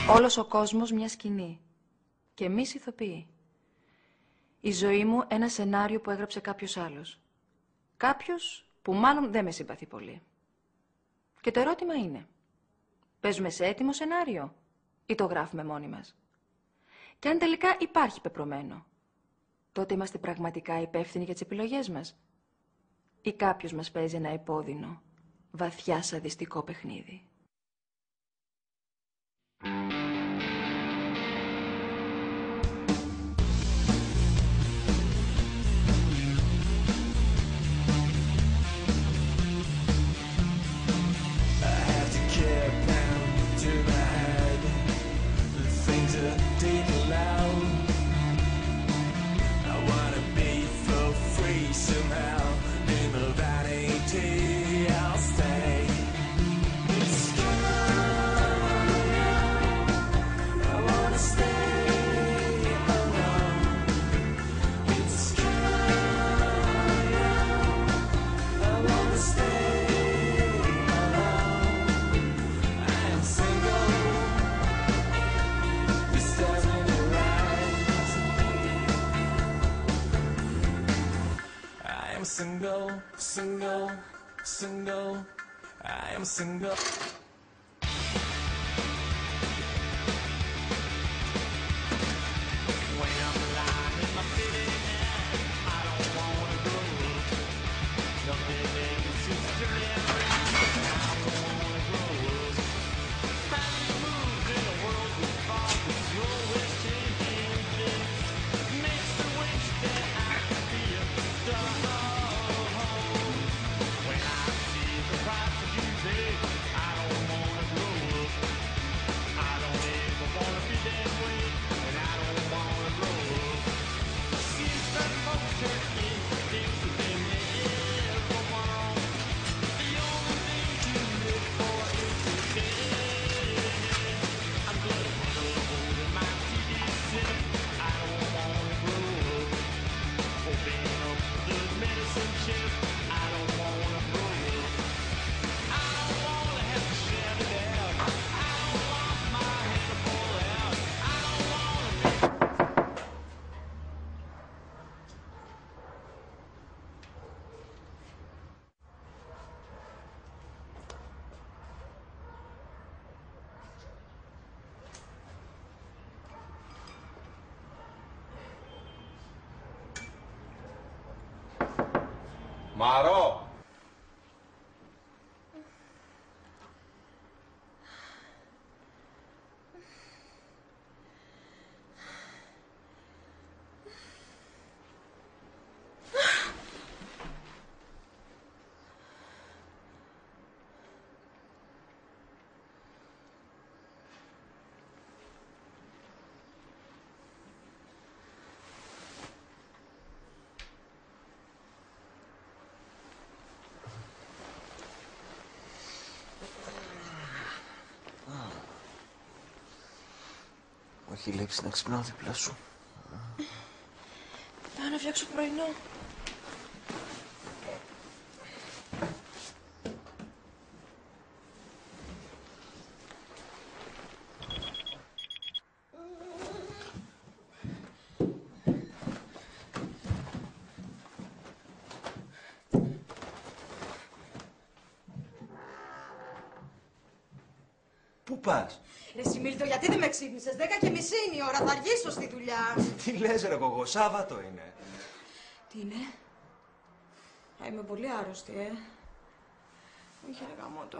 Όλος ο κόσμος μια σκηνή. Και εμείς ηθοποιοί. Η ζωή μου ένα σενάριο που έγραψε κάποιος άλλος. Κάποιος που μάλλον δεν με συμπαθεί πολύ. Και το ερώτημα είναι, παίζουμε σε έτοιμο σενάριο ή το γράφουμε μόνοι μας? Και αν τελικά υπάρχει πεπρωμένο, τότε είμαστε πραγματικά υπεύθυνοι για τις επιλογές μας? Ή κάποιος μας παίζει ένα επώδυνο, βαθιά σαδιστικό παιχνίδι? Single, I am single. When I'm alive in my city, I don't wanna grow up. Nothing ain't too dirty and brown. I don't wanna grow up. Finally moved in a world with fog, with your wish in this. Makes me wish that I could be a star. Μαρό! Μου έχει λείψει να ξυπνάω δίπλα σου. Πάω να φτιάξω πρωινό. Πού πας? Ρε Σιμίλτο, γιατί δεν με ξύπνησες? 10:30 είναι η ώρα, θα αργήσω στη δουλειά. Τι λες ρε κοκό, Σάββατο είναι. Τι είναι? Είμαι πολύ άρρωστη, Όχι ρε γαμώτο.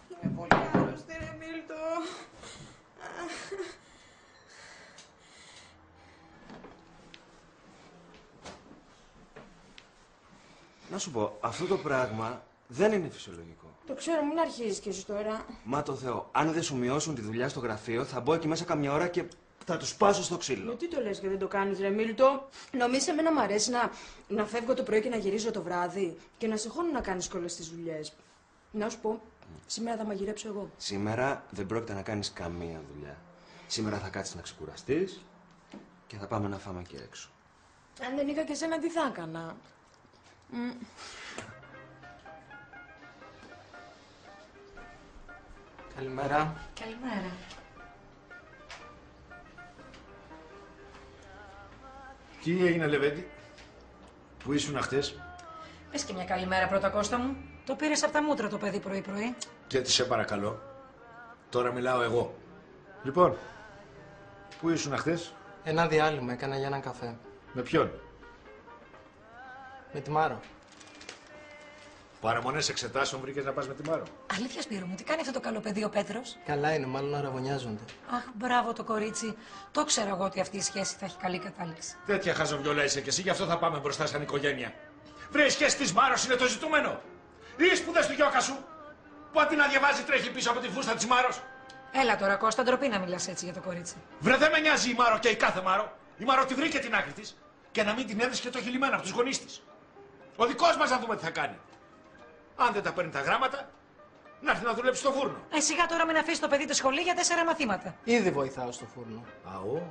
Είμαι πολύ άρρωστη ρε Μίλτο. Να σου πω, αυτό το πράγμα δεν είναι φυσιολογικό. Το ξέρω, μην αρχίζεις κι εσύ τώρα. Μα το Θεό, αν δεν σου μειώσουν τη δουλειά στο γραφείο, θα μπω εκεί μέσα καμιά ώρα και θα τους πάσω στο ξύλο. Γιατί το λες και δεν το κάνεις ρε Μίλτο? Νομίζεις εμένα μου αρέσει να φεύγω το πρωί και να γυρίζω το βράδυ και να σε χώνω να κάνεις και όλες τις δουλειές? Να σου πω, σήμερα θα μαγειρέψω εγώ. Σήμερα δεν πρόκειται να κάνεις καμία δουλειά. Σήμερα θα κάτσεις να ξεκουραστείς και θα πάμε να φάμε και έξω. Αν δεν είχα και σένα, τι θα έκανα? Καλημέρα. Καλημέρα. Τι έγινε, Λεβέντη? Πού ήσουν χτες? Πες και μια καλημέρα πρώτα, Κώστα μου. Το πήρες από τα μούτρα το παιδί πρωί-πρωί. Και τι σε παρακαλώ. Τώρα μιλάω εγώ. Λοιπόν, πού ήσουν χτες? Ένα διάλειμμα έκανα για έναν καφέ. Με ποιον? Με τη Μάρο. Παραμονές εξετάσεων βρήκες να πας με τη Μάρο? Αλήθεια, Σπύρο μου, τι κάνει αυτό το καλό παιδί ο Πέτρος? Καλά είναι, μάλλον αραβωνιάζονται. Αχ, μπράβο το κορίτσι. Το ξέρω εγώ ότι αυτή η σχέση θα έχει καλή κατάληξη. Τέτοια χαζοβιόλα είσαι κι εσύ, γι' αυτό θα πάμε μπροστά σαν οικογένεια. Βρε, η σχέση της Μάρος είναι το ζητούμενο. Οι σπουδές του γιώκα σου, που αντί να διαβάζει τρέχει πίσω από τη φούστα της Μάρος. Έλα τώρα, Κώστα, ντροπή να μιλάς έτσι για το κορίτσι. Βρε, δεν με νοιάζει η Μάρο και η κάθε Μάρο. Η Μάρο τη βρήκε την άκρη της και να μην την έβρισκε το χειλημένο από τους γονείς της. Ο δικός μας να δούμε τι θα κάνει. Αν δεν τα παίρνει τα γράμματα, να έρθει να δουλέψει στο φούρνο. Σιγά τώρα μην αφήσει το παιδί τη σχολή για 4 μαθήματα. Ήδη βοηθάω στο φούρνο. Αό.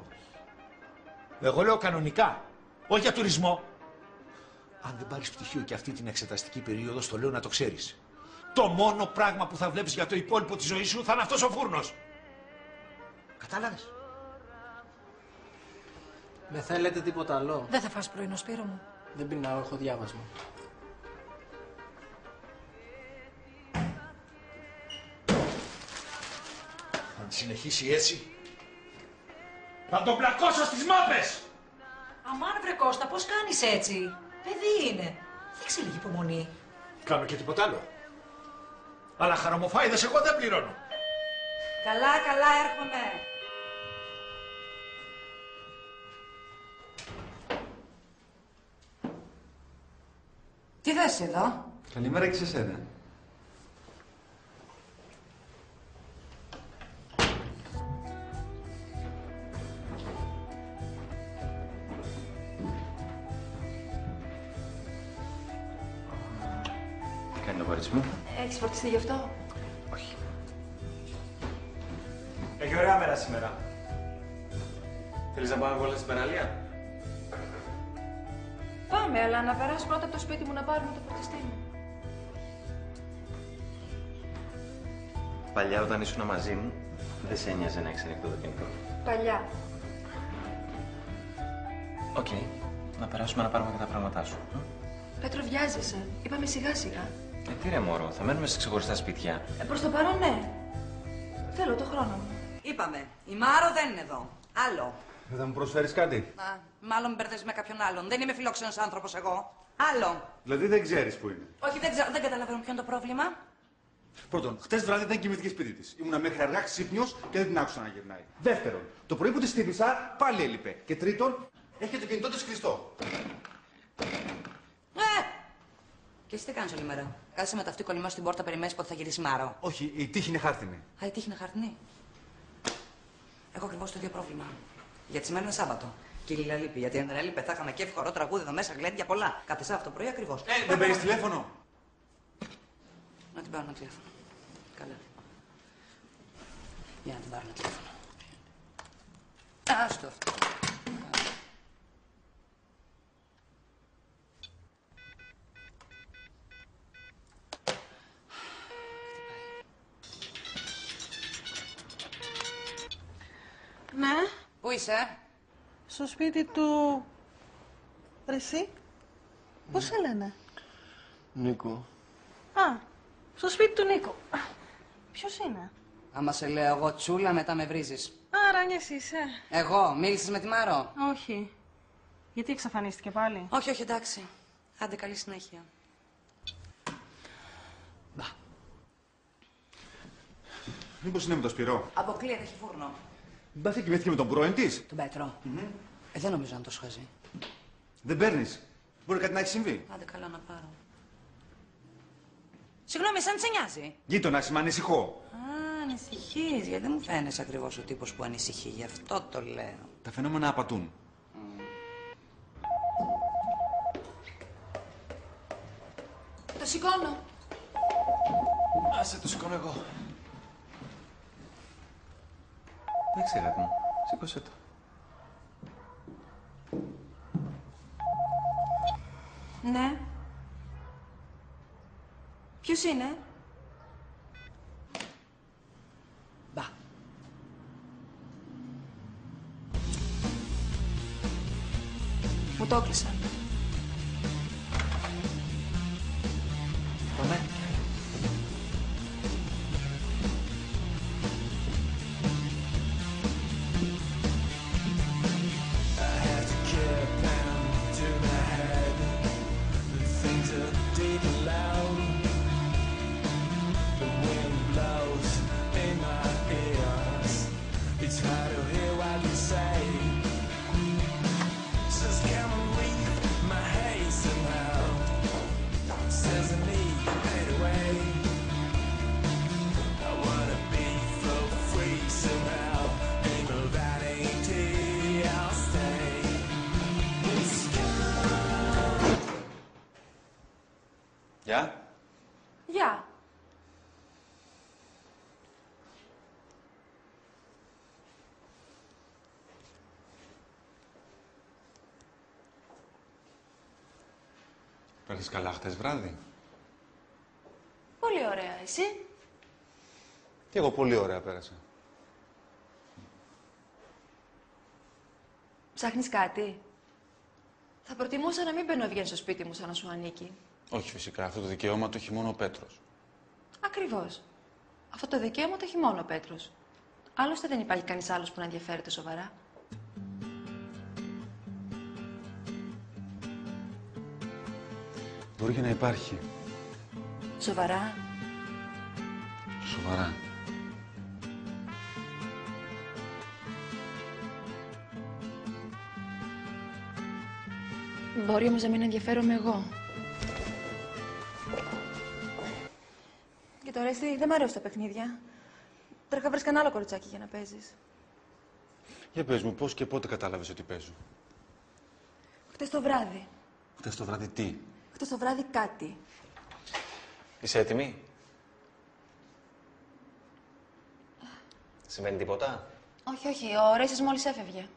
Εγώ λέω κανονικά, όχι για τουρισμό. Αν δεν πάρεις πτυχίο και αυτή την εξεταστική περίοδο, στο λέω να το ξέρεις. Το μόνο πράγμα που θα βλέπεις για το υπόλοιπο της ζωής σου θα είναι αυτός ο φούρνος. Κατάλαβες? Δεν θέλετε τίποτα άλλο? Δεν θα φας πρωινό, Σπύρο μου. Δεν πεινάω, έχω διάβασμα. Αν συνεχίσει έτσι, θα τον πλακώσω στις μάπες! Αμάν βρε Κώστα, πώς κάνεις έτσι? Παιδί είναι. Δείξε λίγη υπομονή. Κάνω και τίποτα άλλο. Αλλά χαρομοφάιδες εγώ δεν πληρώνω. Καλά, καλά, έρχομαι. Τι θες εδώ? Καλημέρα και σε σένα. Τι κάνει το κορίτσι μου? Έχεις φορτιστεί γι' αυτό? Όχι. Έχει ωραία μέρα σήμερα. Θέλεις να πάμε όλα στην παραλία? Πάμε, αλλά να περάσω πρώτα από το σπίτι μου να πάρουμε το φορτιστή μου. Παλιά όταν ήσουν μαζί μου, δεν σε ένοιαζε να έχεις ανοιχτό το κινητό. Παλιά. Οκ. Να περάσουμε να πάρουμε και τα πράγματά σου. Πέτρο, βιάζεσαι. Είπαμε σιγά σιγά. Τι ρε μωρό, θα μένουμε σε ξεχωριστά σπίτια. Προς το παρόν, ναι. Θέλω το χρόνο μου. Είπαμε, η Μάρο δεν είναι εδώ. Άλλο. Δεν θα μου προσφέρεις κάτι? Α, μάλλον με μπερδεύεις με κάποιον άλλον. Δεν είμαι φιλόξενος άνθρωπος εγώ. Άλλο. Δηλαδή δεν ξέρεις που είναι? Όχι, δεν ξέρω, δεν καταλαβαίνω ποιο είναι το πρόβλημα. Πρώτον, χτες βράδυ δεν κοιμήθηκε σπίτι της. Ήμουνα μέχρι αργά ξύπνιος και δεν την άκουσα να γυρνάει. Δεύτερον, το πρωί που τη χτύπησα πάλι έλειπε. Και τρίτον, έχει το κινητό της κλειστό. Και εσύ τι κάνεις όλη μέρα? Κάθεσαι με τα αυτή κολλημένο στην πόρτα, περιμένεις πότε θα γυρίσει η Μάρο. Όχι, η τύχη είναι χάρτινη. Α, η τύχη είναι χαρτινή. Έχω ακριβώς το ίδιο πρόβλημα. Γιατί σήμερα είναι Σάββατο. Και η Λίλα λείπει. Γιατί αν δεν έλειπε, θα είχαμε και χορό τραγούδι εδώ μέσα, γλέντια πολλά. Κάθε Σάββατο πρωί ακριβώς. Δεν παίρνεις τηλέφωνο? Να την πάρω ένα τηλέφωνο. Καλά. Για να την πάρω ένα τηλέφωνο. Άστο αυτό. Ναι. Πού είσαι? Στο σπίτι του... Ρε εσύ. Πώς σε λένε? Νίκο. Α, στο σπίτι του Νίκου. Ποιος είναι? Άμα σε λέω εγώ τσούλα, μετά με βρίζεις. Α, Ράνιας είσαι. Εγώ, μίλησες με τη Μάρο? Όχι. Γιατί εξαφανίστηκε πάλι? Όχι, όχι, εντάξει. Άντε, καλή συνέχεια. Μήπως είναι με το Σπυρό? Αποκλείεται, έχει φούρνο. Μην πάθει κοιμήθηκε με τον πρώην της? Τον Πέτρο. Δεν νομίζω να είναι τόσο χαζή. Δεν παίρνεις. Μπορεί κάτι να έχει συμβεί. Άντε, καλά να πάρω. Συγγνώμη, σαν σε νοιάζει? Γείτονας, είμαι ανησυχώ. Α, ανησυχείς, γιατί δεν μου φαίνεσαι ακριβώς ο τύπος που ανησυχεί, γι' αυτό το λέω. Τα φαινόμενα απατούν. Το σηκώνω. Άσε, το σηκώνω εγώ. Δεν ξέρω, αγάπη μου. Σήκωσέ το. Ναι. Ποιος είναι? Μπα. πρωτόκλεισαν. Πάμε. Γεια. Γεια. Πέρασες καλά χτες βράδυ? Πολύ ωραία. Εσύ? Και εγώ πολύ ωραία πέρασα. Ψάχνεις κάτι? Θα προτιμούσα να μην μπαίνω βγαίνω στο σπίτι μου σαν να σου ανήκει. Όχι φυσικά, αυτό το δικαίωμα το έχει μόνο ο Πέτρος. Ακριβώς. Αυτό το δικαίωμα το έχει μόνο ο Πέτρος. Άλλωστε δεν υπάρχει κανείς άλλος που να ενδιαφέρεται σοβαρά. Μπορεί και να υπάρχει. Σοβαρά. Σοβαρά. Μπορεί όμως να μην ενδιαφέρομαι εγώ. Και τώρα εσύ δεν μ' αρέσουν τα παιχνίδια. Τρέχα βρεις κανένα άλλο κοριτσάκι για να παίζεις. Για πες μου, πώς και πότε κατάλαβες ότι παίζω? Χτες το βράδυ. Χτες το βράδυ τι? Χτες το βράδυ κάτι. Είσαι έτοιμη? Σημαίνει τίποτα? Όχι, όχι. Ο Ρέισης μόλις έφευγε.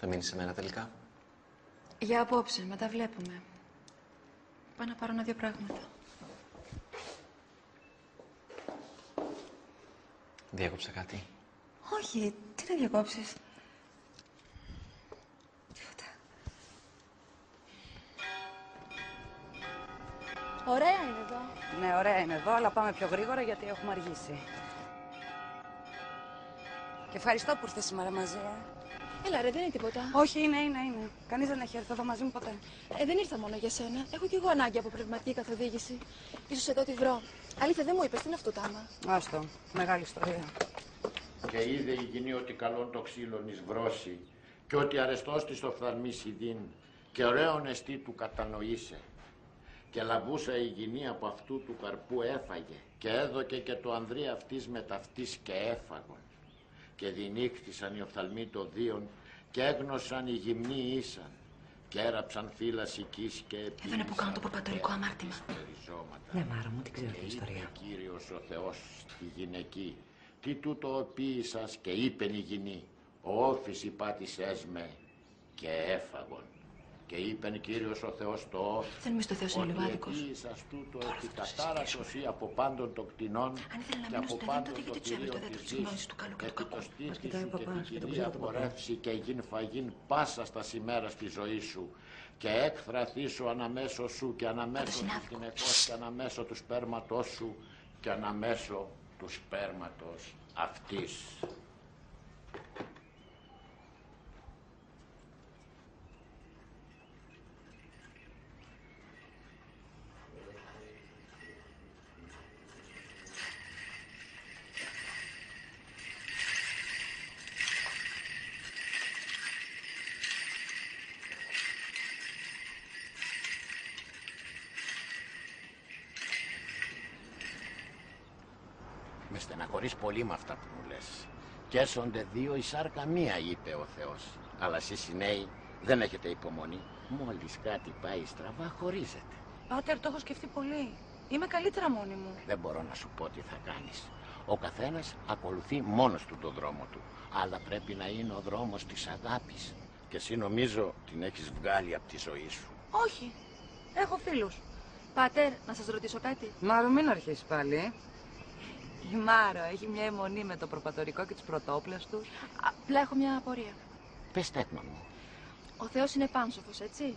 Θα μείνεις σε μένα τελικά? Για απόψε, μετά βλέπουμε. Πάω να πάρω ένα-δύο πράγματα. Διέκοψα κάτι? Όχι, τι να διακόψεις. Τίποτα. Ωραία είναι εδώ. Ναι, ωραία είναι εδώ, αλλά πάμε πιο γρήγορα γιατί έχουμε αργήσει. Και ευχαριστώ που ήρθες σήμερα μαζί, Έλα ρε, δεν είναι τίποτα. Όχι, είναι. Κανείς δεν έχει έρθει εδώ μαζί μου ποτέ. Δεν ήρθα μόνο για σένα. Έχω κι εγώ ανάγκη από πνευματική καθοδήγηση. Ίσως εδώ τη βρω. Αλήθεια, δεν μου είπες, τι είναι αυτό το άμα. Άστο, μεγάλη ιστορία. Και είδε η γυνή ότι καλόν το ξύλον εις βρώσει, και ότι αρεστός της το φθαλμί σιδήν, και ωραίον εστί του κατανοήσε. Και λαβούσα η γυνή από αυτού του καρπού έφαγε, και έδωκε και το ανδρή αυτής με ταυτής και έφαγον. Και δινύχθησαν οι οφθαλμοί των δίων, και έγνωσαν οι γυμνοί ίσαν, και έραψαν φύλας οικείς και επίησαν. Εδώ είναι που κάνω το προπατορικό αμάρτημα. Ναι, Μάρα μου, την ξέρω την ιστορία. Και είπε Κύριος ο Θεός στη γυναική, τι τούτοοποίησας, και είπεν η γυνή, ο όφης υπάτησές με, και έφαγον. Και είπεν Κύριος ο Θεός το όφη, Δεν μη στο Θεός είναι λίγο άδικος. ότι επίησας τούτο επικατάρατος ή από πάντων των κτηνών, Αν ήθελε να και μείνω από στο παιδί, τότε πάντων γιατί των του έβαλε το κυρίων δέντρο της της γης, γνώσης του καλού και του επί κακού. το στήθους κοιτάει σου ο και παπάς την και τον κυρία ξέρω το πορεύσει και γιν φαγήν πάσα στα ημέρα στη ζωή σου, και έκθραθήσου αναμέσω σου και αναμέσω του γυναικός και αναμέσω του σπέρματός σου και αναμέσω του σπέρματος αυτής. Με στεναχωρείς πολύ με αυτά που μου λες. Κι έσονται δύο η σάρκα μία, είπε ο Θεός. Αλλά εσείς οι νέοι δεν έχετε υπομονή. Μόλις κάτι πάει στραβά, χωρίζετε. Πάτερ, το έχω σκεφτεί πολύ. Είμαι καλύτερα μόνη μου. Δεν μπορώ να σου πω τι θα κάνεις. Ο καθένας ακολουθεί μόνος του τον δρόμο του. Αλλά πρέπει να είναι ο δρόμος της αγάπης. Και εσύ νομίζω την έχεις βγάλει από τη ζωή σου. Όχι. Έχω φίλους. Πάτερ, να σας ρωτήσω κάτι. Μάρο, μην αρχίσει πάλι. Η Μάρο έχει μια αιμονή με το προπατορικό και τις πρωτόπλες τους. Απλά έχω μια απορία. Πες τέκνα μου. Ο Θεός είναι πάνσοφος, έτσι.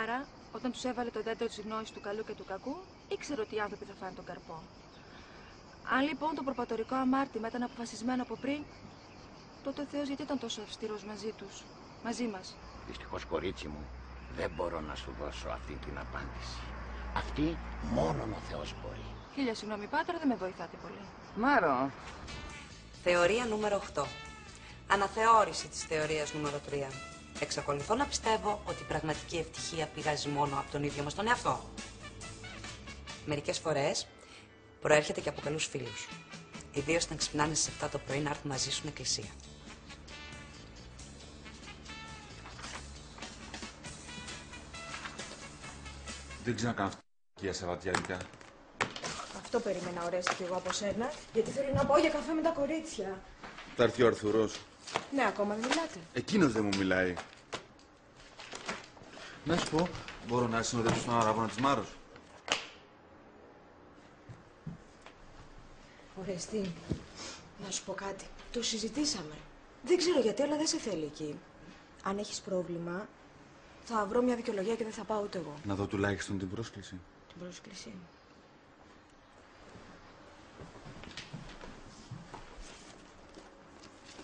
Άρα, όταν τους έβαλε το δέντρο της γνώσης του καλού και του κακού, ήξερε ότι οι άνθρωποι θα φάνε τον καρπό. Αν λοιπόν το προπατορικό αμάρτημα ήταν αποφασισμένο από πριν, τότε ο Θεός γιατί ήταν τόσο αυστηρός μαζί τους, μαζί μας? Δυστυχώς, κορίτσι μου, δεν μπορώ να σου δώσω αυτή την απάντηση. Αυτή μόνον ο Θεός μπορεί. Χίλια συγγνώμη, Πάτερ, δεν με βοηθάτε πολύ. Μάρο. Θεωρία νούμερο 8. Αναθεώρηση της θεωρίας νούμερο 3. Εξακολουθώ να πιστεύω ότι η πραγματική ευτυχία πηγάζει μόνο από τον ίδιο μας τον εαυτό. Μερικές φορές προέρχεται και από καλούς φίλους. Ιδίως όταν ξυπνάνε στις 7 το πρωί να έρθουν μαζί σου στην εκκλησία. Δεν ξέρω να κάνω αυτοκία Σαββατιάτικα. Αυτό περίμενα, Ορέστη, κι εγώ από σένα, γιατί θέλω να πάω για καφέ με τα κορίτσια. Θα έρθει ο Αρθουρός. Ναι, ακόμα δεν μιλάτε. Εκείνος δεν μου μιλάει. Να σου πω, μπορώ να συνοδεύσω στον αραβόνα της Μάρος? Ορέστη, να σου πω κάτι. Το συζητήσαμε. Δεν ξέρω γιατί, αλλά δεν σε θέλει εκεί. Αν έχεις πρόβλημα, θα βρω μια δικαιολογία και δεν θα πάω ούτε εγώ. Να δω τουλάχιστον την πρόσκληση. Την πρόσκληση.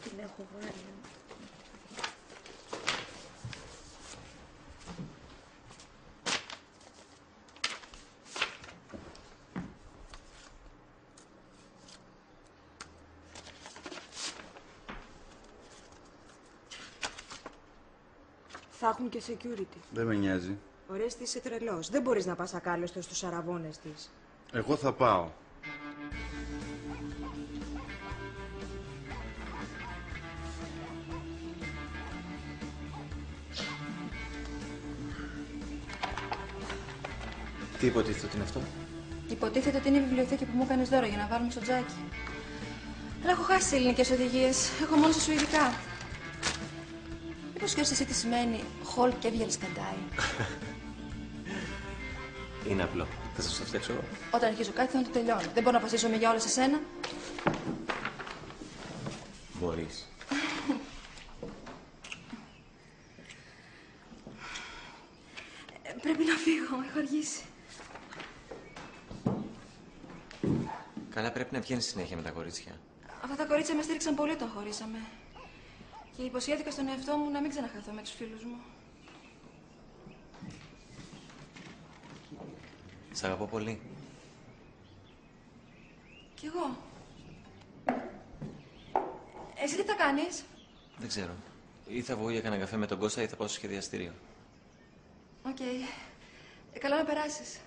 Την έχω βάλει. Θα έχουν και security. Δεν με νοιάζει. Ορέστη, είσαι τρελός. Δεν μπορείς να πας ακάλωστος στους αραβώνες της. Εγώ θα πάω. Τι υποτίθεται ότι είναι αυτό? Υποτίθεται ότι είναι η βιβλιοθήκη που μου έκανες δώρο για να βάλουμε στο τζάκι. Αλλά έχω χάσει τις ελληνικές οδηγίες. Έχω μόνο στα σουηδικά. Μήπως ξέρεις εσύ τι σημαίνει Χολ και έβγαλε σκαντάι? Είναι απλό. Θα σας το φτιάξω εγώ. Όταν αρχίζω κάτι θα το τελειώνω. Δεν μπορώ να βασίζομαι για όλα σε σένα. Μπορείς. Πρέπει να φύγω. Έχω αργήσει. Καλά, πρέπει να βγαίνεις συνέχεια με τα κορίτσια. Αυτά τα κορίτσια με στήριξαν πολύ όταν χωρίσαμε. Και υποσχέθηκα στον εαυτό μου να μην ξαναχαθώ με τους φίλους μου. Σ' αγαπώ πολύ. Κι εγώ. Εσύ τι θα κάνεις? Δεν ξέρω. Ή θα βγω για κανένα καφέ με τον Κώστα ή θα πάω στο σχεδιαστήριο. Οκ. Καλά να περάσεις.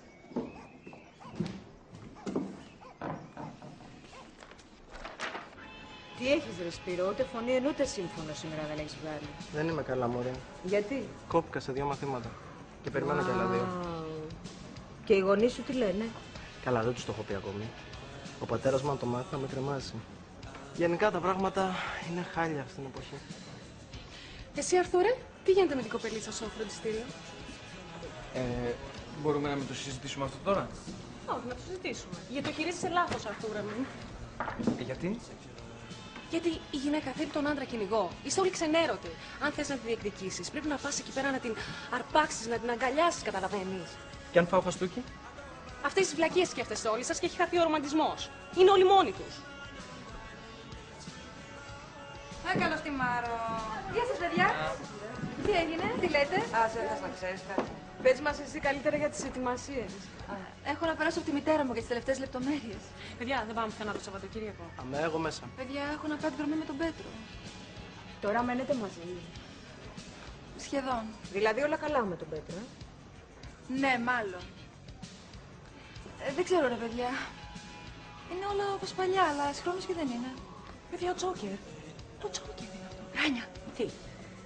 Τι έχεις ρε Σπύρο, ούτε φωνή εν ούτε σύμφωνο σήμερα δεν έχεις βγάλει. Δεν είμαι καλά, μωρέ. Γιατί? Κόπηκα σε 2 μαθήματα. Και περιμένω κι άλλα 2. Και οι γονείς σου τι λένε? Καλά, δεν τους το έχω πει ακόμη. Ο πατέρας μου, αν το μάθει, θα με κρεμάσει. Γενικά τα πράγματα είναι χάλια αυτή την εποχή. Εσύ, Αρθούρε, τι γίνεται με την κοπελίτσα στο φροντιστήριο? Μπορούμε να μην το συζητήσουμε αυτό τώρα? Όχι, να το συζητήσουμε. Γιατί το χειρίζεσαι λάθος, Αρθούρα μου. Γιατί? Γιατί η γυναίκα θέλει τον άντρα κυνηγό. Είστε όλοι ξενέρωτοι. Αν θες να τη διεκδικήσεις, πρέπει να πας εκεί πέρα να την αρπάξεις, να την αγκαλιάσεις, καταλαβαίνεις. Και αν φάω φαστούκι? Αυτές τις βλακίες σκέφτεστε όλοι σας και έχει χαθεί ο ρομαντισμός. Είναι όλοι μόνοι τους. Καλώς τη Μάρο. Γεια σας, παιδιά. Τι έγινε, τι λέτε? Άσε, θες να ξέρεις κάτι. Πες μας εσύ καλύτερα για τις ετοιμασίες. Έχω να περάσω από τη μητέρα μου για τις τελευταίες λεπτομέρειες. Παιδιά, δεν πάμε πουθενά το Σαββατοκύριακο. Αμέ, εγώ μέσα. Παιδιά, έχω να πάω την δρομή με τον Πέτρο. Τώρα μένετε μαζί. Σχεδόν. Δηλαδή όλα καλά με τον Πέτρο, Ναι, μάλλον. Δεν ξέρω ρε παιδιά. Είναι όλα όπως παλιά, αλλά συγχρόνως και δεν είναι. Παιδιά, ο Τζόκερ. Το Τζόκερ είναι αυτό. Ράνια. Τι?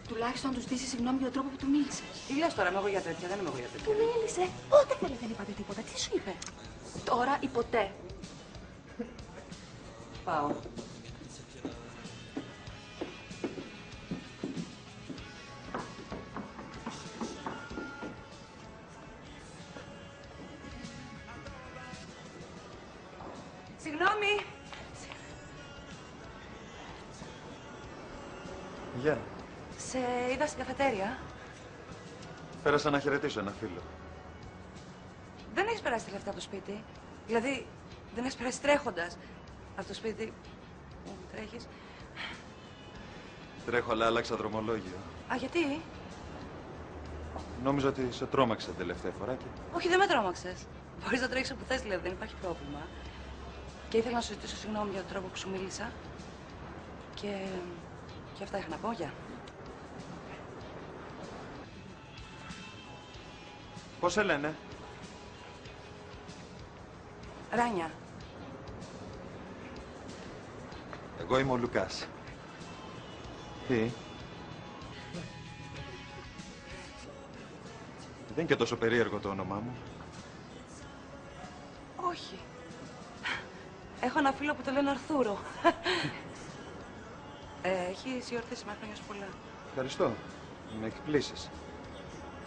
Τουλάχιστον να του στήσει συγγνώμη για τον τρόπο που του μίλησε. Τι λες τώρα, είμαι εγώ για τέτοια, δεν είμαι εγώ για τέτοια. Του μίλησε. Ό,τι θέλει, δεν είπατε τίποτα. Τι σου είπε? Τώρα ή ποτέ. πάω. Συγγνώμη. Γεια. Σε είδα στην καφετέρια. Πέρασα να χαιρετήσω ένα φίλο. Δεν έχεις περάσει τη λεφτά από το σπίτι. Δηλαδή, δεν έχεις περάσει τρέχοντας. Από το σπίτι τρέχεις. Τρέχω, αλλά άλλαξα δρομολόγιο. Α, γιατί? Νόμιζα ότι σε τρόμαξα την τελευταία φορά και... Όχι, δεν με τρόμαξες. Μπορείς να τρέξεις όπου θες, δηλαδή, δεν υπάρχει πρόβλημα. Και ήθελα να σου ζητήσω συγγνώμη για τον τρόπο που σου μίλησα. Και αυτά είχα να πω, γεια. Πώς σε λένε? Ράνια. Εγώ είμαι ο Λουκάς. Τι? Δεν είναι και τόσο περίεργο το όνομά μου. Όχι. Έχω ένα φίλο που το λένε Αρθούρο. Έχεις γιορτή σήμερα, χρόνια σου πολλά. Ευχαριστώ. Με εκπλήσεις.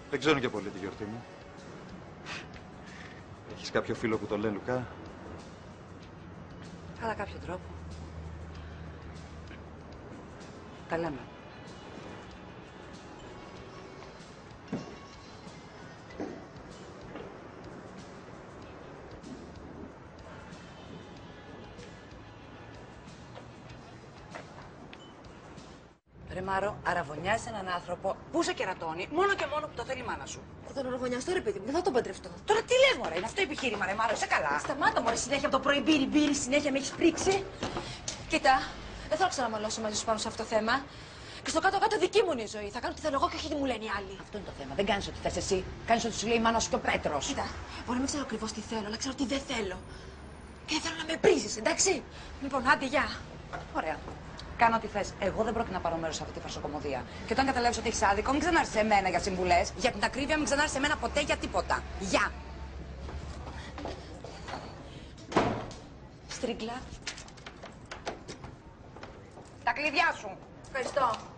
Δεν ξέρω και πολύ τη γιορτή μου. Έχεις κάποιο φίλο που το λένε Λουκά? Κατά κάποιο τρόπο. Τα λέμε. Ρε Μάρο, αραβωνιάζεις έναν άνθρωπο που σε κερατώνει μόνο και μόνο που το θέλει η μάνα σου. Θα τον αραβωνιαστώ, ρε παιδί μου, δεν θα τον παντρευτώ. Τώρα τι λες, μωρέ, είναι αυτό το επιχείρημα, ρε Μάρο, είσαι καλά. Σταμάτα, μωρέ, συνέχεια από το πρωί μπύρι, συνέχεια με έχεις πρίξει. Κοίτα, δεν θέλω να ξαναμαλώσω μαζί σου πάνω σε αυτό το θέμα. Και στο κάτω-κάτω δική μου είναι η ζωή. Θα κάνω τι θέλω εγώ και όχι τι μου λένε οι άλλοι. Αυτό είναι το θέμα. Δεν κάνεις ό,τι θες εσύ. Κάνεις ό,τι σου λέει η μάνα σου και ο Πέτρος. Κοίτα, μπορεί να μην ξέρω ακριβώς τι θέλω, αλλά ξέρω τι δεν θέλω. Και δεν θέλω να με πρίζεις, εντάξει. Λοιπόν, άντε, γεια. Ωραία. Κάνω ό,τι θες. Εγώ δεν πρόκειται να πάρω μέρος σε αυτή τη φαρσοκομωδία. Και όταν καταλάβεις ότι έχεις άδικο, μην ξανάρθεις σε μένα για συμβουλές. Για την ακρίβεια, μην ξανάρθεις σε μένα ποτέ για τίποτα. Γεια. Στρίγκλα. Τα κλειδιά σου. Ευχαριστώ.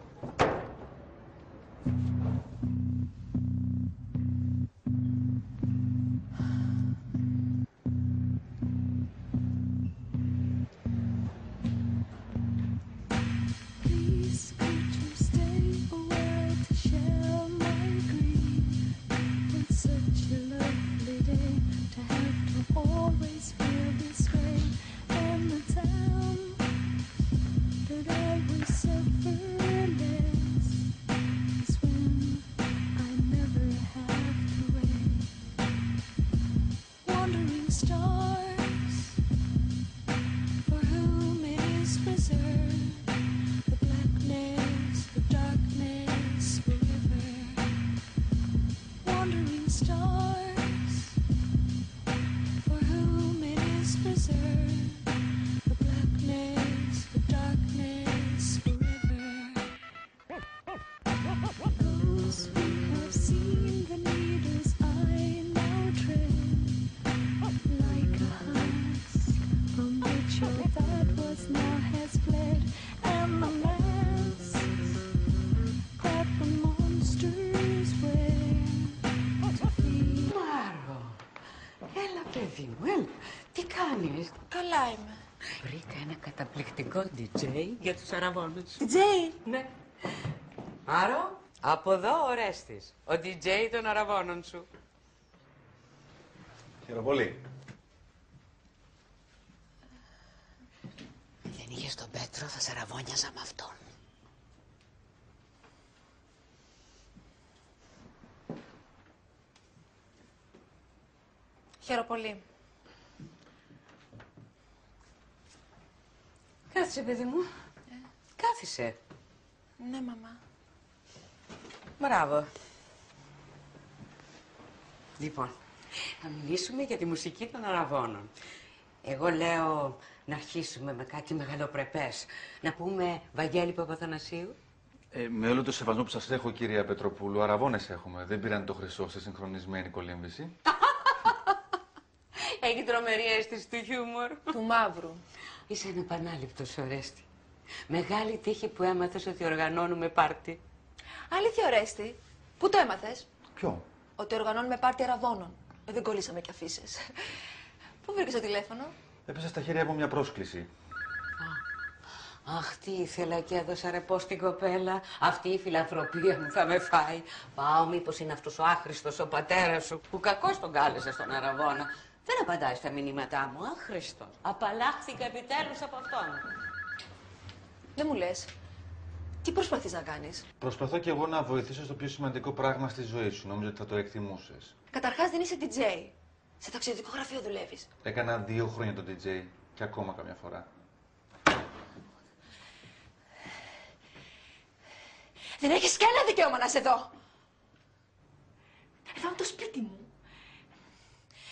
Καλά είμαι. Βρήκα ένα καταπληκτικό DJ για τους αραβώνους. DJ! Ναι. Άρο, από εδώ ο Ρέστης, ο DJ των αραβώνων σου. Χαίρομαι πολύ. Δεν είχες τον Πέτρο, θα σε αραβώνιαζα με αυτόν. Χαίρομαι πολύ. Κάθισε, παιδί μου. Κάθισε. Ναι, μαμά. Μπράβο. Λοιπόν, θα μιλήσουμε για τη μουσική των αραβώνων. Εγώ λέω να αρχίσουμε με κάτι μεγαλοπρεπές. Να πούμε Βαγγέλη Παπαθανασίου. Με όλο το σεβασμό που σας έχω, κυρία Πετροπούλου, αραβώνες έχουμε. Δεν πήραν το χρυσό στη συγχρονισμένη κολύμβηση. Έγινε τρομερή αίσθηση του χιούμορ. Του μαύρου. Είσαι ανεπανάληπτος, Ορέστη. Μεγάλη τύχη που έμαθες ότι οργανώνουμε πάρτι. Αλήθεια, Ορέστη. Πού το έμαθες? Ποιο? Ότι οργανώνουμε πάρτι αραβώνων. Δεν κολλήσαμε κι αφήσεις. Πού βρήκες το τηλέφωνο? Έπεσα στα χέρια από μια πρόσκληση. Αχ, τι ήθελα και έδωσα ρεπό στην κοπέλα. Αυτή η φιλανθρωπία μου θα με φάει. Πάω, μήπως είναι αυτός ο άχρηστος ο πατέρας σου που κακώς τον κάλεσε στον Αραβώνα. Δεν απαντάει στα μηνύματά μου, άχρηστος. Απαλλάχθηκα επιτέλους από αυτόν. Δεν μου λες. Τι προσπαθείς να κάνεις? Προσπαθώ κι εγώ να βοηθήσω στο πιο σημαντικό πράγμα στη ζωή σου. Νόμιζα ότι θα το εκτιμούσες. Καταρχάς δεν είσαι DJ. Σε ταξιδιωτικό γραφείο δουλεύεις. Έκανα 2 χρόνια τον DJ και ακόμα καμιά φορά. Δεν έχεις κανένα δικαίωμα να είσαι εδώ. Εδώ είναι το σπίτι μου.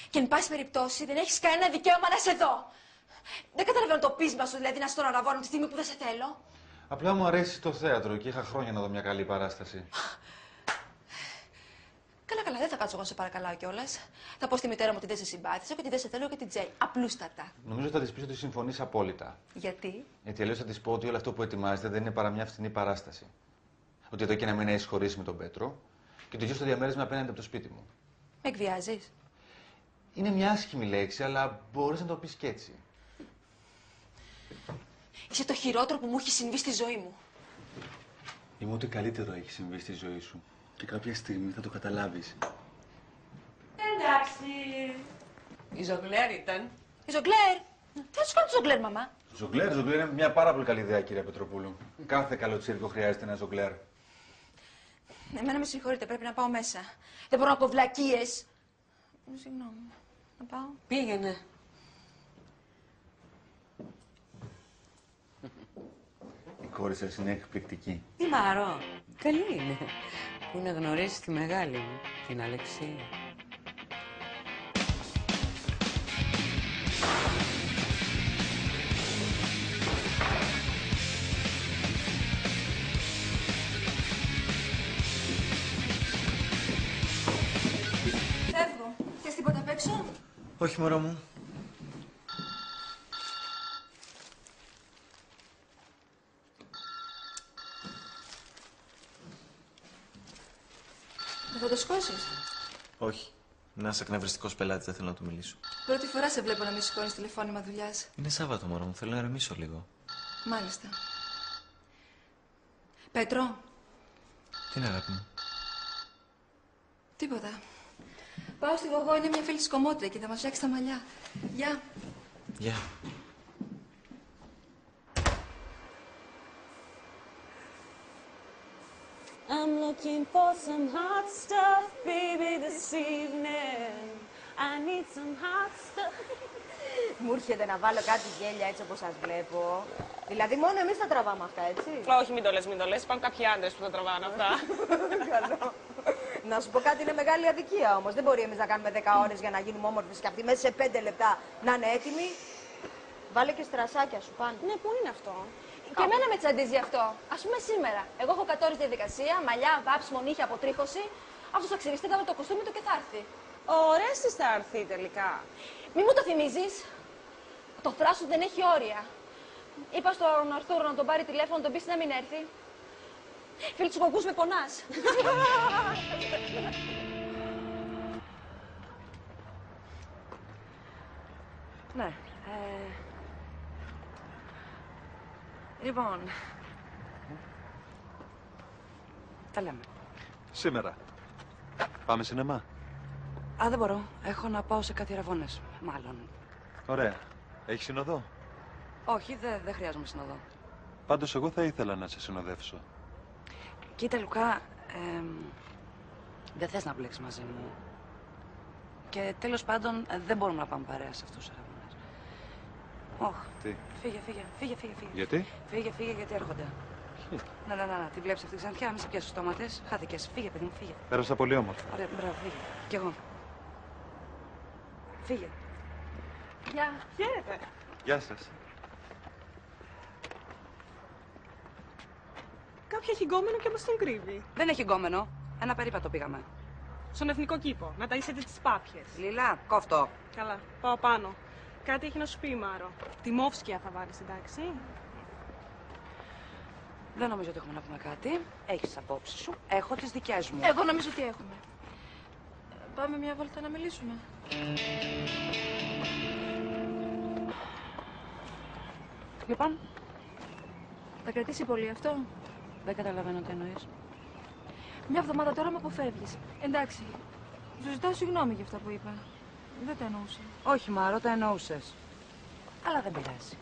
Και εν πάση περιπτώσει δεν έχεις κανένα δικαίωμα να είσαι εδώ. Δεν καταλαβαίνω το πείσμα σου, δηλαδή να στον Αραβώνο τη στιγμή που δεν σε θέλω. Απλά μου αρέσει το θέατρο και είχα χρόνια να δω μια καλή παράσταση. Καλά, δεν θα κάτσω εγώ να σε παρακαλάω κιόλας. Θα πω στη μητέρα μου ότι δεν σε συμπάθησα και ότι δεν σε θέλω και την Τζέι. Απλούστατα. Νομίζω θα τη πει ότι συμφωνεί απόλυτα. Γιατί? Γιατί αλλιώς θα τη πω ότι όλο αυτό που ετοιμάζεται δεν είναι παρά μια φθηνή παράσταση. Ότι εδώ και ένα μήνα έχει χωρίσει με τον Πέτρο και το γιο στο διαμέρισμα απέναντι από το σπίτι μου. Με εκβιάζεις? Είναι μια άσχημη λέξη, αλλά μπορείς να το πεις κι έτσι. Είσαι το χειρότερο που μου έχει συμβεί στη ζωή μου. Είμαι ό,τι καλύτερο έχει συμβεί στη ζωή σου. Και κάποια στιγμή θα το καταλάβεις. Εντάξει. Η Ζογκλέρ ήταν. Η Ζογκλέρ. Τι θα τους κάνω τη Ζογκλέρ, μαμά? Ζογκλέρ είναι μια πάρα πολύ καλή ιδέα, κύριε Πετροπούλου. Κάθε καλό τσίρκο χρειάζεται ένα ζογκλέρ. Εμένα με συγχωρείτε, πρέπει να πάω μέσα. Δεν μπορώ να ακούω βλακίες. Συγγνώμη. Να πάω. Πήγαινε. Η κόρη σας είναι εκπληκτική. Τι Μαρώ. Καλή είναι. Που να γνωρίσει τη μεγάλη μου, την Αλεξία. Φεύγω. Θες τίποτα απ' έξω? Όχι, μωρό μου. Δεν θα το σκώσεις? Όχι. Ένας εκνευριστικός πελάτης, δεν θέλω να του μιλήσω. Πρώτη φορά σε βλέπω να μη σηκώνεις τηλεφώνημα δουλειάς. Είναι Σάββατο, μωρό μου. Θέλω να ηρεμήσω λίγο. Μάλιστα. Πέτρο. Τι είναι, αγάπη μου? Τίποτα. Πάω στη Γογό, είναι μια φίλη της Κομμότρια και θα μας φτιάξει τα μαλλιά. Γεια. Γεια. I'm looking for some hot stuff, baby, this evening. I need some hot stuff. Μου έρχεται να βάλω κάτι γέλια έτσι όπως σας βλέπω. Δηλαδή μόνο εμείς τα τραβάμε αυτά, έτσι. Όχι, μην το λες, μην το λες. Υπάρχουν κάποιοι άντρες που τα τραβάνε αυτά. Καλό. Να σου πω κάτι, είναι μεγάλη αδικία όμως. Δεν μπορεί εμείς να κάνουμε 10 ώρες για να γίνουμε όμορφες και αυτοί μέσα σε 5 λεπτά να είναι έτοιμοι. Βάλε και στρασάκια σου πάνω. Ναι, πού είναι αυτό? Και εμένα με τσαντίζει αυτό. Ας πούμε σήμερα. Εγώ έχω 100 ώρες διαδικασία, μαλλιά, βάψιμο, νύχια, αποτρίχωση. Αυτός θα ξυριστεί κάτω το κοστούμι του και θα έρθει. Ο Ρέστης θα έρθει τελικά. Μη μου το θυμίζεις. Το θράσος δεν έχει όρια. Είπα στον Αρθούρο να τον πάρει τηλέφωνο, να τον πεις να μην έρθει. Φίλοι τους γογούς με πονάς. Ναι. Λοιπόν. Τα λέμε. Σήμερα. Πάμε σινεμά. Α, δεν μπορώ. Έχω να πάω σε κάτι αραβώνες. Μάλλον. Ωραία. Έχεις συνοδό? Όχι, δεν χρειάζομαι συνοδό. Πάντως εγώ θα ήθελα να σε συνοδεύσω. Κοίτα, Λουκά, δεν θες να μπλέξεις μαζί μου. Και τέλος πάντων δεν μπορούμε να πάμε παρέα σε αυτούς τους αραβώνες. Όχι. Τι? Φύγε. Γιατί? Φύγε, γιατί έρχονται. Να, τη βλέπεις αυτή ξανθιά, μη σε πιάσεις στους στόματες. Χάθηκες. Φύγε, παιδί μου, φύγε. Πέρασα πολύ όμορφα. Ωραία, μπράβο, φύγε. Κι εγώ. Φύγε. Γεια. Χαίρετε. Γεια σας. Κάποια έχει γκόμενο και μας τον κρύβει. Δεν έχει γκόμενο. Ένα περίπατο πήγαμε. Στον εθνικό κήπο. Να ταΐσετε τις πάπιες. Λίλα, κόφτο. Καλά, πάω πάνω. Κάτι έχει να σου πει η Μάρο. Τιμόφσκια θα βάλεις, εντάξει. Δεν νομίζω ότι έχουμε να πούμε κάτι. Έχεις τις απόψεις σου. Έχω τις δικές μου. Εγώ νομίζω ότι έχουμε. Πάμε μια βόλτα να μιλήσουμε. Λοιπόν. Θα κρατήσει πολύ αυτό. Δεν καταλαβαίνω τι εννοείς. Μια εβδομάδα τώρα με αποφεύγεις. Εντάξει. Σου ζητάω συγγνώμη για αυτά που είπα. Δεν τα εννοούσα. Όχι, Μάρο, τα εννοούσες. Αλλά δεν πειράζει.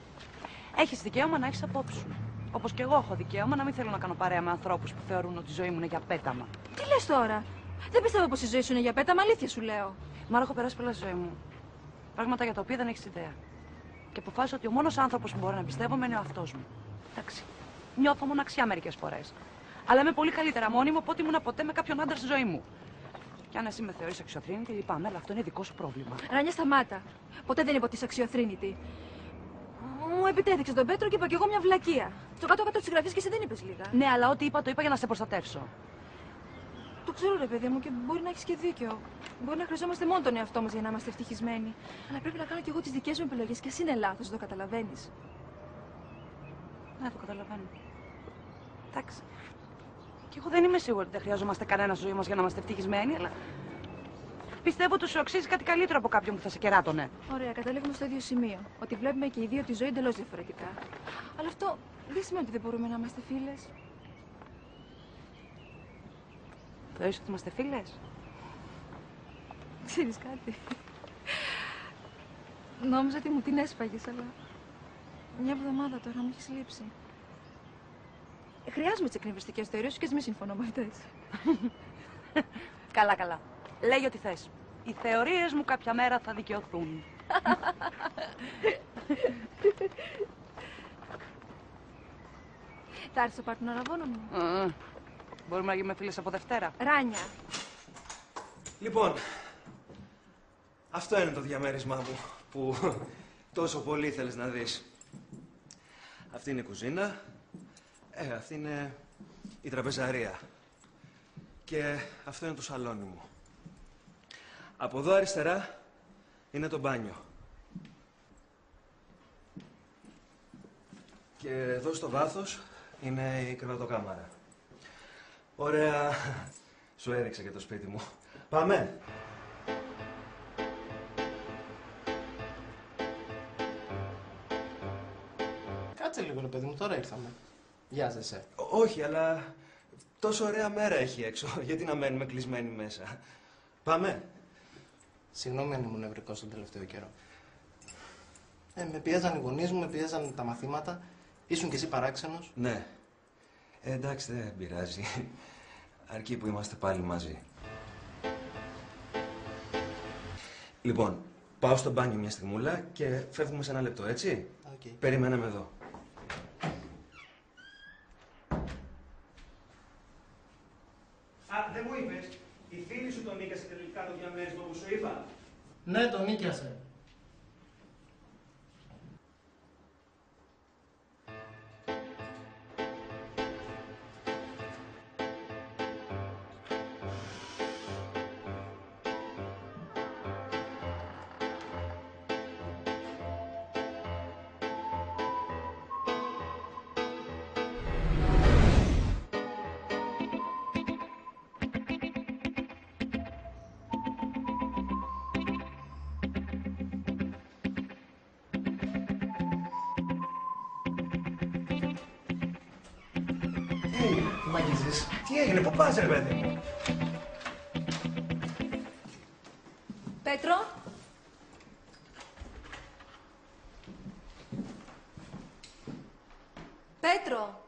Έχεις δικαίωμα να έχεις απόψεις σου. Όπως και εγώ έχω δικαίωμα να μην θέλω να κάνω παρέα με ανθρώπους που θεωρούν ότι η ζωή μου είναι για πέταμα. Τι λες τώρα? Δεν πιστεύω πως η ζωή σου είναι για πέταμα, αλήθεια σου λέω. Μάρο, έχω περάσει πολλά στη ζωή μου. Πράγματα για τα οποία δεν έχεις ιδέα. Και αποφάσισα ότι ο μόνος άνθρωπος που μπορώ να εμπιστεύομαι είναι ο αυτός μου. Εντάξει. Νιώθω μοναξιά μερικές φορές. Αλλά είμαι πολύ καλύτερα μόνη μου από ό,τι ήμουν ποτέ με κάποιον άντρα στη ζωή μου. Και αν εσύ με θεωρείς αξιοθρύνητη, λυπάμαι, αλλά αυτό είναι δικό σου πρόβλημα. Ράνια, σταμάτα. Ποτέ δεν είπα ότι είσαι αξιοθρύνητη. Μου επιτέθηξε τον Πέτρο και είπα κι εγώ μια βλακεία. Στο κάτω-κάτω τη γραφή και εσύ δεν είπε λίγα. Ναι, αλλά ό,τι είπα το είπα για να σε προστατεύσω. Το ξέρω, ρε παιδί μου, και μπορεί να έχει και δίκιο. Μπορεί να χρειαζόμαστε μόνο τον εαυτό μα για να είμαστε ευτυχισμένοι. Αλλά πρέπει να κάνω κι εγώ τι δικέ μου επιλογέ και εσύ είναι λάθο, το καταλαβαίνει. Ναι, το καταλαβαίνω. Εντάξει. Και εγώ δεν είμαι σίγουρη ότι δεν χρειαζόμαστε κανένα στη ζωή μα για να είμαστε ευτυχισμένοι, αλλά πιστεύω ότι σου αξίζει κάτι καλύτερο από κάποιον που θα σε κεράτωνε. Ωραία, καταλήγουμε στο ίδιο σημείο. Ότι βλέπουμε και οι δύο τη ζωή εντελώς διαφορετικά. Αλλά αυτό δεν σημαίνει ότι δεν μπορούμε να είμαστε φίλες. Θεωρείς ότι είμαστε φίλες? Ξέρεις κάτι. Νόμιζα ότι μου την έσπαγες, αλλά μια εβδομάδα τώρα μου έχεις λείψει. Χρειάζομαι τις εκνευριστικές θεωρίες σου και μη συμφωνώ με αυτές. Καλά, καλά. Λέγει ό,τι θες. Οι θεωρίες μου κάποια μέρα θα δικαιωθούν. Θα έρθεις στο πάρτι να ραβώνω μου. Μπορούμε να γίνουμε φίλες από Δευτέρα. Ράνια. Λοιπόν, αυτό είναι το διαμέρισμά μου που τόσο πολύ ήθελες να δεις. Αυτή είναι η κουζίνα. Αυτή είναι η τραπεζαρία. Και αυτό είναι το σαλόνι μου. Από εδώ αριστερά είναι το μπάνιο. Και εδώ στο βάθος είναι η κρεβατοκάμαρα. Ωραία. Σου έριξα και το σπίτι μου. Πάμε. Κάτσε λίγο, ρε παιδί μου, τώρα ήρθαμε. Βιάζεσαι. Όχι, αλλά τόσο ωραία μέρα έχει έξω. Γιατί να μένουμε κλεισμένοι μέσα. Πάμε. Συγγνώμη αν ήμουν νευρικός τον τελευταίο καιρό. Με πιέζαν οι γονείς μου, με πιέζαν τα μαθήματα. Ήσουν κι εσύ παράξενος. Ναι. Εντάξει, δεν πειράζει. Αρκεί που είμαστε πάλι μαζί. Λοιπόν, πάω στο μπάνιο μια στιγμούλα και φεύγουμε σε 1 λεπτό, έτσι. Okay. Περιμένε με εδώ. Δεν μου είπες, η φίλη σου τον νίκασε τελικά το διαμέρισμα που σου είπα. Ναι, τον νίκιασε. Μ' αγγίζεις. Τι έγινε, πού πας ρε παιδί μου. Πέτρο. Πέτρο.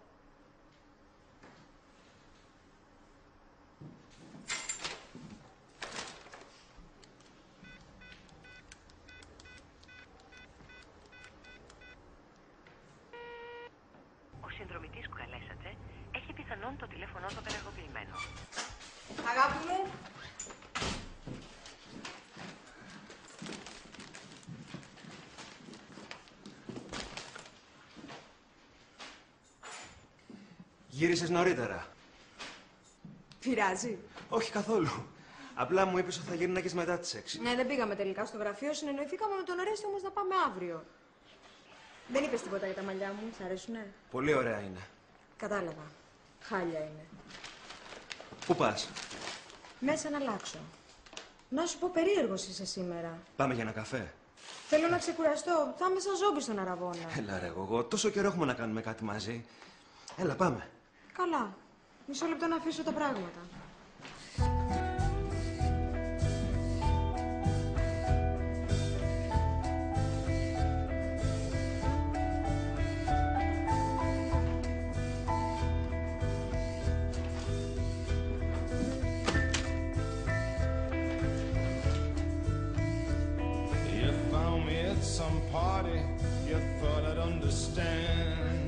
Ο συνδρομητής που καλέσατε έχει πιθανόν το τηλέφωνό του απενεργοποιημένο. Αγάπη μου. Γύρισες νωρίτερα. Πειράζει. Όχι καθόλου. Απλά μου είπες ότι θα γυρνάγες μετά τις 6. Ναι, δεν πήγαμε τελικά στο γραφείο. Συνεννοηθήκαμε με τον Αρέστη όμως να πάμε αύριο. Δεν είπες τίποτα για τα μαλλιά μου. Σ' αρέσουνε? Πολύ ωραία είναι. Κατάλαβα. Χάλια είναι. Πού πας? Μέσα να αλλάξω. Να σου πω, περίεργος είσαι σήμερα. Πάμε για ένα καφέ. Θέλω να ξεκουραστώ. Θα είμαι σαν ζόμπι στον Αραβώνα. Έλα ρε εγώ, τόσο καιρό έχουμε να κάνουμε κάτι μαζί. Έλα πάμε. Καλά. Μισό λεπτό να αφήσω τα πράγματα. You found me at some party you thought I'd understand.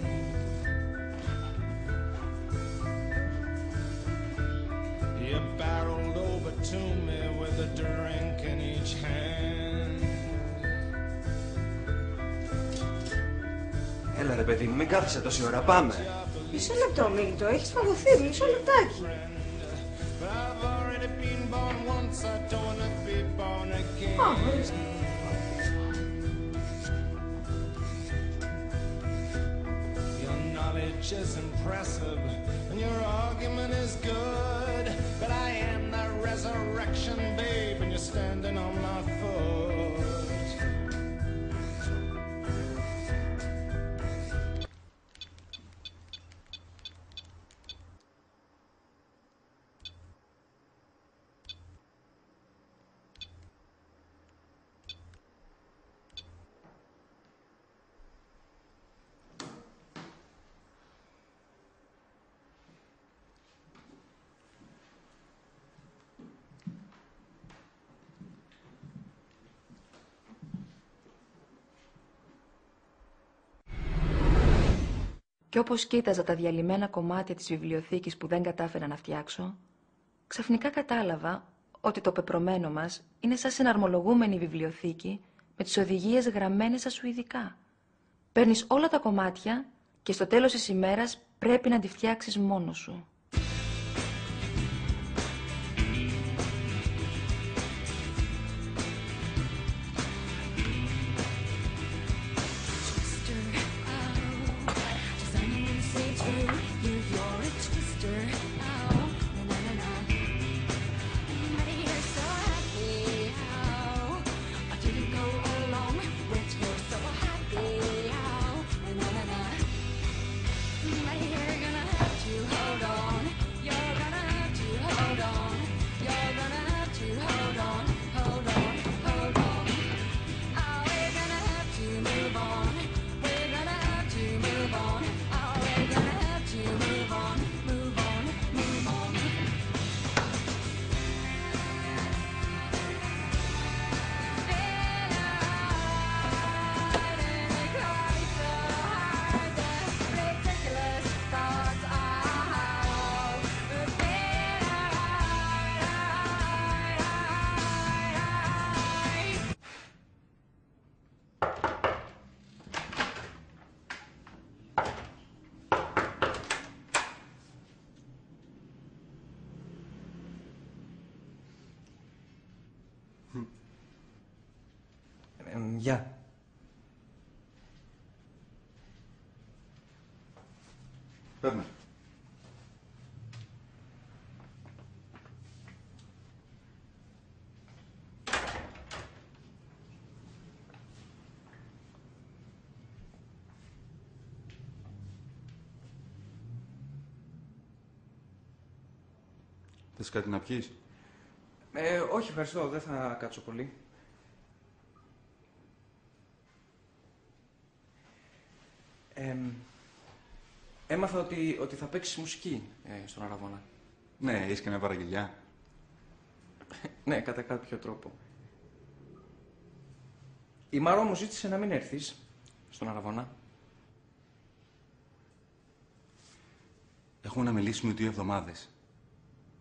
You barreled over to me with a drink in each hand. Έλα ρε παιδί μου, μην κάθεσαι τόση ώρα, πάμε. Μισό λεπτό, Μίλτο. Έχεις φαγωθεί. Μισό λεπτάκι. But I've already been born once, I don't wanna be born again. Your knowledge is impressive and your argument is good, but I am the resurrection, babe, and you're standing on my foot. Κι όπως κοίταζα τα διαλυμένα κομμάτια της βιβλιοθήκης που δεν κατάφερα να φτιάξω, ξαφνικά κατάλαβα ότι το πεπρωμένο μας είναι σαν συναρμολογούμενη βιβλιοθήκη με τις οδηγίες γραμμένες στα σουηδικά. Παίρνεις όλα τα κομμάτια και στο τέλος της ημέρας πρέπει να τη φτιάξεις μόνος σου. Γεια. Παίρνε. Θες κάτι να πιείς? Όχι, ευχαριστώ. Δεν θα κάτσω πολύ. Έμαθα ότι θα παίξεις μουσική στον Αραβώνα. Ναι, έχεις και μια παραγγελιά. Ναι, κατά κάποιο τρόπο. Η Μαρό μου ζήτησε να μην έρθεις στον Αραβώνα. Έχουμε να μιλήσουμε 2 εβδομάδες.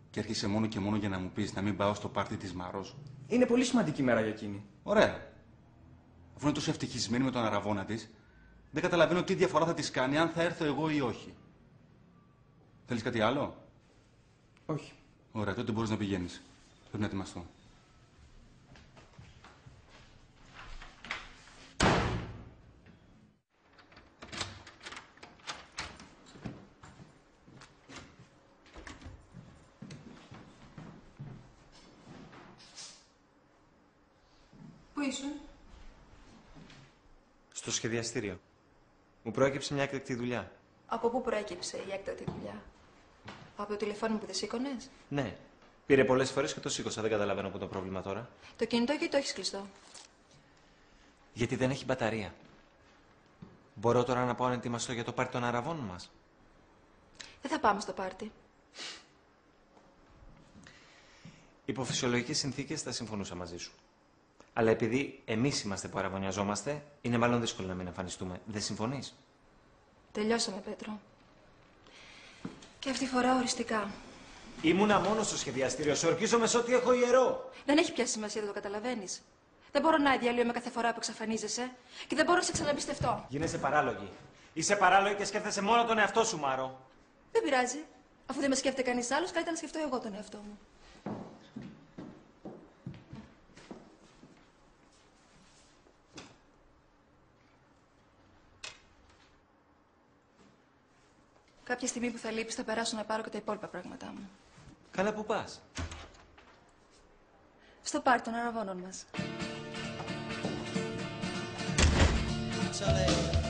Και έρχεσαι μόνο και μόνο για να μου πεις να μην πάω στο πάρτι της Μαρός. Είναι πολύ σημαντική μέρα για εκείνη. Ωραία. Αφού είναι τόσο ευτυχισμένη με τον Αραβώνα της, δεν καταλαβαίνω τι διαφορά θα της κάνει αν θα έρθω εγώ ή όχι. Θέλεις κάτι άλλο? Όχι. Ωραία, τότε μπορείς να πηγαίνεις. Πρέπει να ετοιμαστώ. Πού ήσουν? Στο σχεδιαστήριο. Μου προέκυψε μια έκτακτη δουλειά. Από πού προέκυψε η έκτακτη δουλειά? Από το τηλεφώνημα που δεν σήκωνες? Ναι. Πήρε πολλές φορές και το σήκωσα. Δεν καταλαβαίνω πού το πρόβλημα τώρα. Το κινητό γιατί το έχεις κλειστό? Γιατί δεν έχει μπαταρία. Μπορώ τώρα να πάω να ετοιμαστώ για το πάρτι των αραβών μας? Δεν θα πάμε στο πάρτι. Υπό φυσιολογικές συνθήκες θα συμφωνούσα μαζί σου. Αλλά επειδή εμείς είμαστε που αραβωνιαζόμαστε, είναι μάλλον δύσκολο να μην εμφανιστούμε. Δεν συμφωνείς? Τελειώσαμε, Πέτρο. Και αυτή τη φορά οριστικά. Ήμουνα μόνο στο σχεδιαστήριο. Σε ορκίζομαι σε ό,τι έχω ιερό. Δεν έχει πια σημασία, δεν το καταλαβαίνεις. Δεν μπορώ να διαλύομαι κάθε φορά που εξαφανίζεσαι και δεν μπορώ να σε ξαναμπιστευτώ. Γίνεσαι παράλογη. Είσαι παράλογη και σκέφτεσαι μόνο τον εαυτό σου, Μάρο. Δεν πειράζει. Αφού δεν με σκέφτεται κανείς άλλος, καλύτερα να σκεφτώ εγώ τον εαυτό μου. Κάποια στιγμή που θα λείπεις θα περάσω να πάρω και τα υπόλοιπα πράγματά μου. Καλά, πού πας? Στο πάρτι των αραβώνων μας. Charlie.